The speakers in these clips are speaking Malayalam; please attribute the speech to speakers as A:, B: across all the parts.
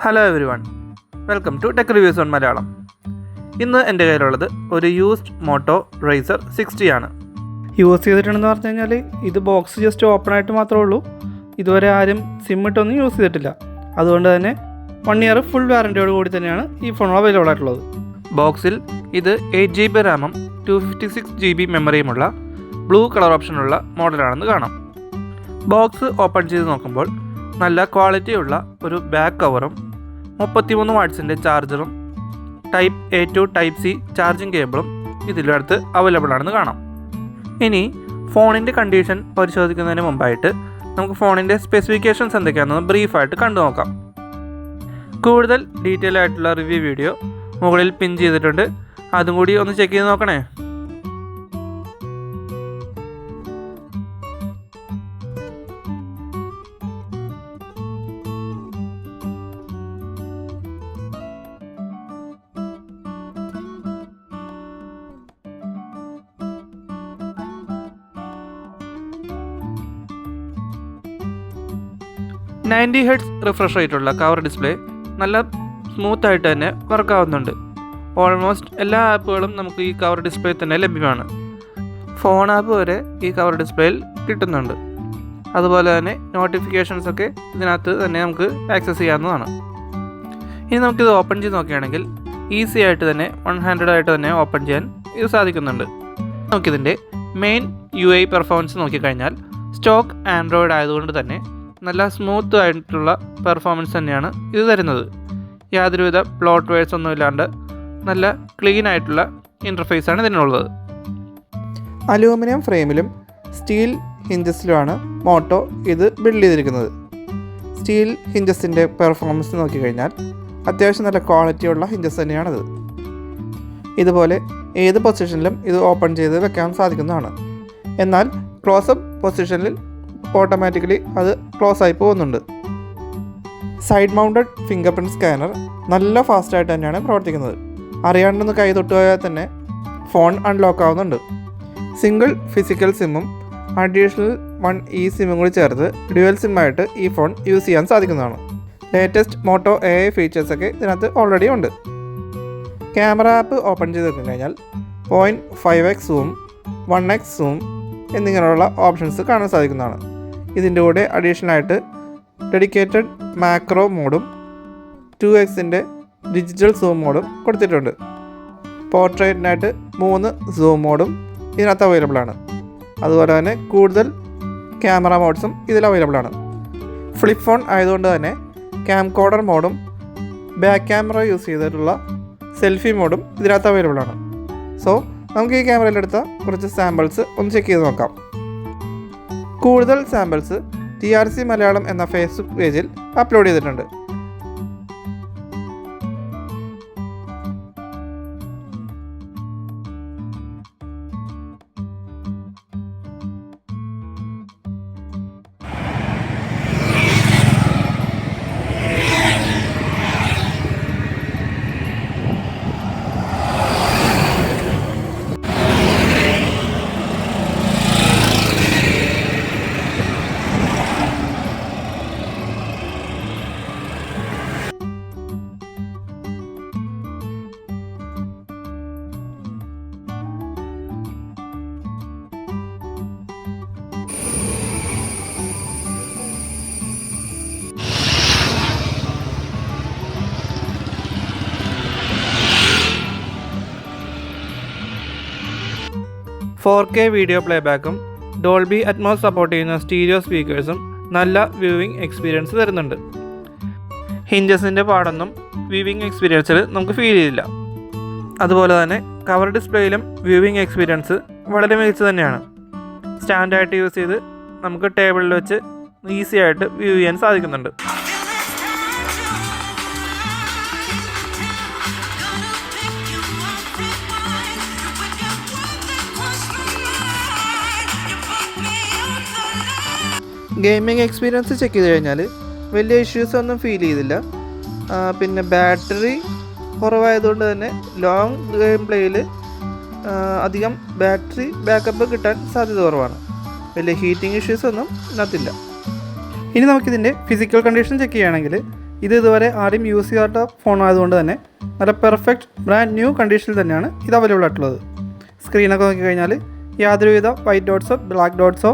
A: Hello everyone, welcome to tech reviews on Malayalam. ഇന്ന് എൻ്റെ കയ്യിലുള്ളത് ഒരു യൂസ്ഡ് മോട്ടോ റൈസർ 60 ആണ്.
B: യൂസ് ചെയ്തിട്ടുണ്ടെന്ന് പറഞ്ഞു കഴിഞ്ഞാൽ ഇത് ബോക്സ് ജസ്റ്റ് ഓപ്പൺ ആയിട്ട് മാത്രമേ ഉള്ളൂ. ഇതുവരെ ആരും സിം ഇട്ടൊന്നും യൂസ് ചെയ്തിട്ടില്ല. അതുകൊണ്ട് തന്നെ 1 ഇയർ ഫുൾ വാറൻറ്റിയോട് കൂടി തന്നെയാണ് ഈ ഫോൺ അവൈലബിൾ ആയിട്ടുള്ളത്.
A: ബോക്സിൽ ഇത് 8GB റാമും 256GB മെമ്മറിയുമുള്ള ബ്ലൂ കളർ ഓപ്ഷനുള്ള മോഡലാണെന്ന് കാണാം. ബോക്സ് ഓപ്പൺ ചെയ്ത് നോക്കുമ്പോൾ നല്ല ക്വാളിറ്റിയുള്ള ഒരു ബാക്ക് കവറും 33 വാട്ട്സിൻ്റെ ചാർജറും type A to type C charging കേബിളും ഇതിലടുത്ത് അവൈലബിൾ ആണെന്ന് കാണാം. ഇനി ഫോണിൻ്റെ കണ്ടീഷൻ പരിശോധിക്കുന്നതിന് മുമ്പായിട്ട് നമുക്ക് ഫോണിൻ്റെ സ്പെസിഫിക്കേഷൻസ് എന്തൊക്കെയാണെന്ന് ബ്രീഫായിട്ട് കണ്ടു നോക്കാം. കൂടുതൽ ഡീറ്റെയിൽ ആയിട്ടുള്ള റിവ്യൂ വീഡിയോ മുകളിൽ പിൻ ചെയ്തിട്ടുണ്ട്, അതും കൂടി ഒന്ന് ചെക്ക് ചെയ്ത് നോക്കണേ. Hz റിഫ്രഷ് റേറ്റുള്ള കവർ ഡിസ്പ്ലേ നല്ല സ്മൂത്തായിട്ട് തന്നെ വർക്ക് ആവുന്നുണ്ട്. ഓൾമോസ്റ്റ് എല്ലാ ആപ്പുകളും നമുക്ക് ഈ കവർ ഡിസ്പ്ലേ തന്നെ ലഭ്യമാണ്. ഫോൺ ആപ്പ് വരെ ഈ കവർ ഡിസ്പ്ലേയിൽ കിട്ടുന്നുണ്ട്. അതുപോലെ തന്നെ നോട്ടിഫിക്കേഷൻസ് ഒക്കെ ഇതിനകത്ത് തന്നെ നമുക്ക് ആക്സസ് ചെയ്യാവുന്നതാണ്. ഇനി നമുക്കിത് ഓപ്പൺ ചെയ്ത് നോക്കുകയാണെങ്കിൽ ഈസി ആയിട്ട് തന്നെ 1 ഹാൻഡഡ് ആയിട്ട് തന്നെ ഓപ്പൺ ചെയ്യാൻ ഇത് സാധിക്കുന്നുണ്ട്. നമുക്കിതിൻ്റെ മെയിൻ UI പെർഫോമൻസ് നോക്കിക്കഴിഞ്ഞാൽ സ്റ്റോക്ക് ആൻഡ്രോയിഡ് ആയതുകൊണ്ട് തന്നെ നല്ല സ്മൂത്ത് ആയിട്ടുള്ള പെർഫോമൻസ് തന്നെയാണ് ഇത് തരുന്നത്. യാതൊരുവിധ പ്ലോട്ട് വെയർസ് ഒന്നും ഇല്ലാണ്ട് നല്ല ക്ലീൻ ആയിട്ടുള്ള ഇൻ്റർഫേസാണ് ഇതിനുള്ളത്.
B: അലൂമിനിയം ഫ്രെയിമിലും സ്റ്റീൽ ഹിഞ്ചസിലുമാണ് മോട്ടോ ഇത് ബിൽഡ് ചെയ്തിരിക്കുന്നത്. സ്റ്റീൽ ഹിഞ്ചസിൻ്റെ പെർഫോമൻസ് നോക്കിക്കഴിഞ്ഞാൽ അത്യാവശ്യം നല്ല ക്വാളിറ്റിയുള്ള ഹിഞ്ചസ് തന്നെയാണിത്. ഇതുപോലെ ഏത് പൊസിഷനിലും ഇത് ഓപ്പൺ ചെയ്ത് വെക്കാൻ സാധിക്കുന്നതാണ്. എന്നാൽ ക്ലോസപ്പ് പൊസിഷനിൽ ഓട്ടോമാറ്റിക്കലി അത് ക്ലോസ് ആയി പോകുന്നുണ്ട്. Side mounted finger print scanner നല്ല ഫാസ്റ്റായിട്ട് തന്നെയാണ് പ്രവർത്തിക്കുന്നത്. അറിയാണ്ടൊന്ന് കൈ തൊട്ട് പോയാൽ തന്നെ ഫോൺ അൺലോക്ക് ആവുന്നുണ്ട്. സിംഗിൾ ഫിസിക്കൽ സിമ്മും അഡീഷണൽ 1 സിമ്മും കൂടി ചേർത്ത് ഡ്യുവൽ സിമ്മായിട്ട് ഈ ഫോൺ യൂസ് ചെയ്യാൻ സാധിക്കുന്നതാണ്. ലേറ്റസ്റ്റ് മോട്ടോ AI ഫീച്ചേഴ്സൊക്കെ ഇതിനകത്ത് ഓൾറെഡി ഉണ്ട്. ക്യാമറ ആപ്പ് ഓപ്പൺ ചെയ്ത് കഴിഞ്ഞാൽ 0.5x സൂം, 1x സൂം എന്നിങ്ങനെയുള്ള ഓപ്ഷൻസ് കാണാൻ സാധിക്കുന്നതാണ്. ഇതിൻ്റെ കൂടെ അഡീഷണലായിട്ട് ഡെഡിക്കേറ്റഡ് മാക്രോ മോഡും 2x ഡിജിറ്റൽ സൂം മോഡും കൊടുത്തിട്ടുണ്ട്. പോർട്രേറ്റിനായിട്ട് 3 സൂം മോഡും ഇതിനകത്ത് അവൈലബിൾ ആണ്. അതുപോലെ തന്നെ കൂടുതൽ ക്യാമറ മോഡ്സും ഇതിൽ അവൈലബിൾ ആണ്. ഫ്ലിപ്പ് ഫോൺ ആയതുകൊണ്ട് തന്നെ ക്യാം കോഡർ മോഡും ബാക്ക് ക്യാമറ യൂസ് ചെയ്തിട്ടുള്ള സെൽഫി മോഡും ഇതിനകത്ത് അവൈലബിൾ ആണ്. സോ നമുക്ക് ഈ ക്യാമറയിലെടുത്ത കുറച്ച് സാമ്പിൾസ് ഒന്ന് ചെക്ക് ചെയ്ത് നോക്കാം. കൂടുതൽ സാമ്പിൾസ് TRC മലയാളം എന്ന ഫേസ്ബുക്ക് പേജിൽ അപ്ലോഡ് ചെയ്തിട്ടുണ്ട്.
A: .4K വീഡിയോ പ്ലേബാക്കും ഡോൾബി അറ്റ്മോസ് സപ്പോർട്ട് ചെയ്യുന്ന സ്റ്റീരിയോ സ്പീക്കേഴ്സും നല്ല വ്യൂവിംഗ് എക്സ്പീരിയൻസ് തരുന്നുണ്ട്. ഹിഞ്ചസിൻ്റെ പാടൊന്നും വ്യൂവിംഗ് എക്സ്പീരിയൻസിൽ നമുക്ക് ഫീൽ ചെയ്യില്ല. അതുപോലെ തന്നെ കവർ ഡിസ്പ്ലേയിലും വ്യൂവിംഗ് എക്സ്പീരിയൻസ് വളരെ മികച്ച തന്നെയാണ്. സ്റ്റാൻഡായിട്ട് യൂസ് ചെയ്ത് നമുക്ക് ടേബിളിൽ വെച്ച് ഈസി ആയിട്ട് വ്യൂ ചെയ്യാൻ സാധിക്കുന്നുണ്ട്.
B: ഗെയിമിംഗ് എക്സ്പീരിയൻസ് ചെക്ക് ചെയ്ത് കഴിഞ്ഞാൽ വലിയ ഇഷ്യൂസ് ഒന്നും ഫീൽ ചെയ്തില്ല. പിന്നെ ബാറ്ററി കുറവായതുകൊണ്ട് തന്നെ ലോങ് ഗെയിം പ്ലേയിൽ അധികം ബാറ്ററി ബാക്കപ്പ് കിട്ടാൻ സാധ്യത കുറവാണ്. വലിയ ഹീറ്റിംഗ് ഇഷ്യൂസ് ഒന്നും ഇതിനകത്തില്ല. ഇനി നമുക്കിതിൻ്റെ ഫിസിക്കൽ കണ്ടീഷൻ ചെക്ക് ചെയ്യുകയാണെങ്കിൽ ഇതുവരെ ആരും യൂസ് ചെയ്യാത്ത ഫോൺ ആയതുകൊണ്ട് തന്നെ നല്ല പെർഫെക്റ്റ് ബ്രാൻഡ് ന്യൂ കണ്ടീഷനിൽ തന്നെയാണ് ഇത് അവൈലബിൾ ആയിട്ടുള്ളത്. സ്ക്രീനൊക്കെ നോക്കിക്കഴിഞ്ഞാൽ യാതൊരുവിധ വൈറ്റ് ഡോട്ട്സോ ബ്ലാക്ക് ഡോട്ട്സോ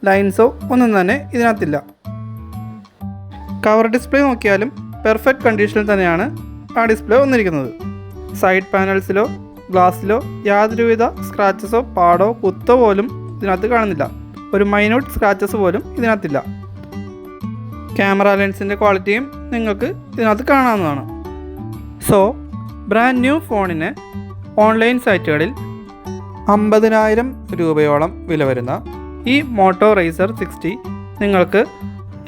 B: ലൈൻസോ ഒന്നും തന്നെ ഇതിനകത്തില്ല. കവർ ഡിസ്പ്ലേ നോക്കിയാലും പെർഫെക്റ്റ് കണ്ടീഷനിൽ തന്നെയാണ് ആ ഡിസ്പ്ലേ വന്നിരിക്കുന്നത്. സൈഡ് പാനൽസിലോ ഗ്ലാസ്സിലോ യാതൊരുവിധ സ്ക്രാച്ചസോ പാടോ കുത്തോ പോലും ഇതിനകത്ത് കാണുന്നില്ല. ഒരു മൈന്യൂട്ട് സ്ക്രാച്ചസ് പോലും ഇതിനകത്തില്ല. ക്യാമറ ലെൻസിൻ്റെ ക്വാളിറ്റിയും നിങ്ങൾക്ക് ഇതിനകത്ത് കാണാവുന്നതാണ്. സോ ബ്രാൻഡ് ന്യൂ ഫോണിന് ഓൺലൈൻ സൈറ്റുകളിൽ 50,000 രൂപയോളം വില വരുന്ന ഈ മോട്ടോ റൈസർ 60 നിങ്ങൾക്ക്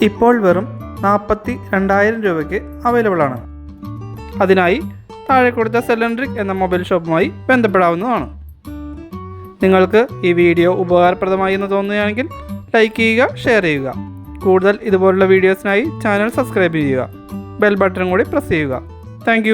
B: ഇപ്പോൾ വെറും 42,000 രൂപയ്ക്ക് അവൈലബിൾ ആണ്. അതിനായി താഴെ കൊടുത്ത സെലൻട്രിക് എന്ന മൊബൈൽ ഷോപ്പുമായി ബന്ധപ്പെടാവുന്നതാണ്. നിങ്ങൾക്ക് ഈ വീഡിയോ ഉപകാരപ്രദമായി എന്ന് തോന്നുകയാണെങ്കിൽ ലൈക്ക് ചെയ്യുക, ഷെയർ ചെയ്യുക. കൂടുതൽ ഇതുപോലുള്ള വീഡിയോസിനായി ചാനൽ സബ്സ്ക്രൈബ് ചെയ്യുക. ബെൽ ബട്ടൺ കൂടി പ്രസ് ചെയ്യുക. താങ്ക്